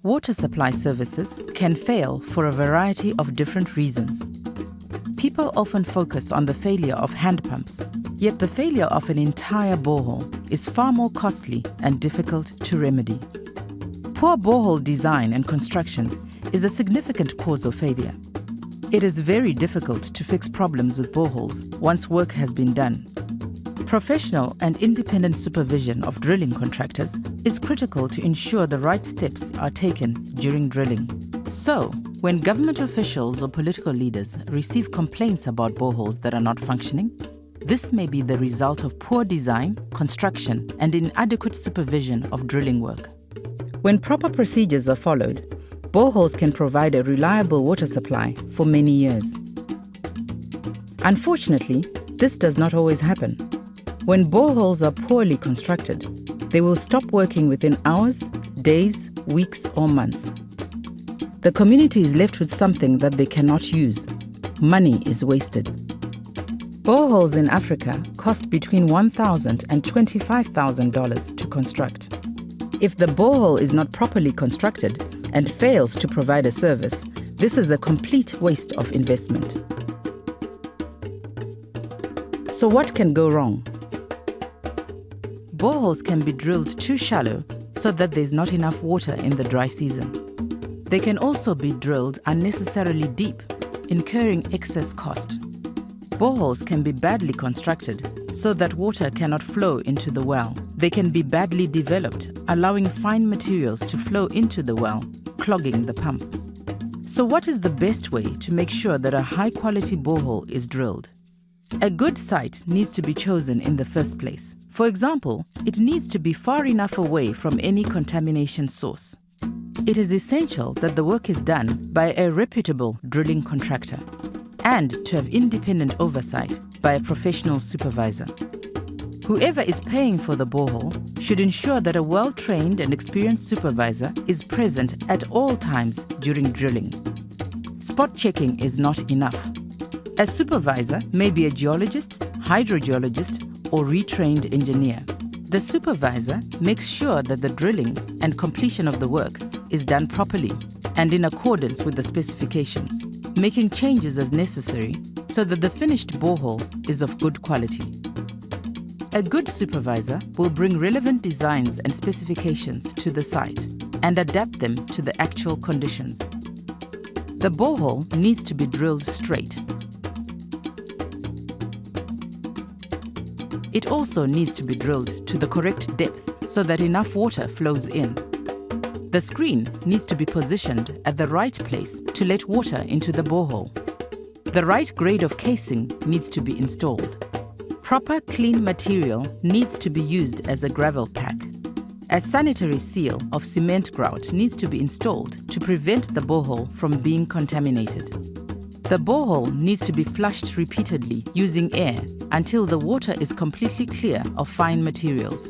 Water supply services can fail for a variety of different reasons. People often focus on the failure of hand pumps, yet the failure of an entire borehole is far more costly and difficult to remedy. Poor borehole design and construction is a significant cause of failure. It is very difficult to fix problems with boreholes once work has been done. Professional and independent supervision of drilling contractors is critical to ensure the right steps are taken during drilling. So, when government officials or political leaders receive complaints about boreholes that are not functioning, this may be the result of poor design, construction, and inadequate supervision of drilling work. When proper procedures are followed, boreholes can provide a reliable water supply for many years. Unfortunately, this does not always happen. When boreholes are poorly constructed, they will stop working within hours, days, weeks, or months. The community is left with something that they cannot use. Money is wasted. Boreholes in Africa cost between $1,000 and $25,000 to construct. If the borehole is not properly constructed and fails to provide a service, this is a complete waste of investment. So what can go wrong? Boreholes can be drilled too shallow so that there's not enough water in the dry season. They can also be drilled unnecessarily deep, incurring excess cost. Boreholes can be badly constructed so that water cannot flow into the well. They can be badly developed, allowing fine materials to flow into the well, clogging the pump. So what is the best way to make sure that a high-quality borehole is drilled? A good site needs to be chosen in the first place. For example, it needs to be far enough away from any contamination source. It is essential that the work is done by a reputable drilling contractor and to have independent oversight by a professional supervisor. Whoever is paying for the borehole should ensure that a well-trained and experienced supervisor is present at all times during drilling. Spot checking is not enough. A supervisor may be a geologist, hydrogeologist, or retrained engineer. The supervisor makes sure that the drilling and completion of the work is done properly and in accordance with the specifications, making changes as necessary so that the finished borehole is of good quality. A good supervisor will bring relevant designs and specifications to the site and adapt them to the actual conditions. The borehole needs to be drilled straight. It also needs to be drilled to the correct depth so that enough water flows in. The screen needs to be positioned at the right place to let water into the borehole. The right grade of casing needs to be installed. Proper clean material needs to be used as a gravel pack. A sanitary seal of cement grout needs to be installed to prevent the borehole from being contaminated. The borehole needs to be flushed repeatedly using air until the water is completely clear of fine materials.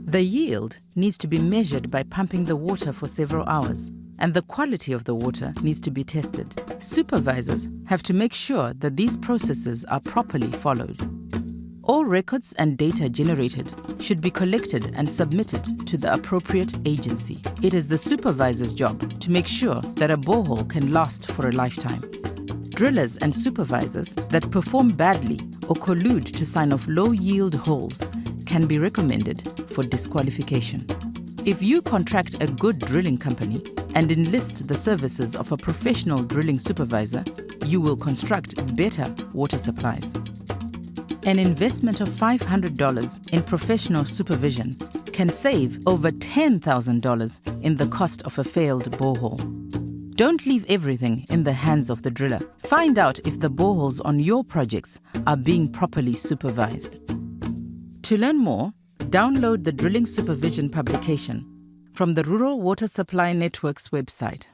The yield needs to be measured by pumping the water for several hours, and the quality of the water needs to be tested. Supervisors have to make sure that these processes are properly followed. All records and data generated should be collected and submitted to the appropriate agency. It is the supervisor's job to make sure that a borehole can last for a lifetime. Drillers and supervisors that perform badly or collude to sign off low-yield holes can be recommended for disqualification. If you contract a good drilling company and enlist the services of a professional drilling supervisor, you will construct better water supplies. An investment of $500 in professional supervision can save over $10,000 in the cost of a failed borehole. Don't leave everything in the hands of the driller. Find out if the boreholes on your projects are being properly supervised. To learn more, download the Drilling Supervision publication from the Rural Water Supply Network's website.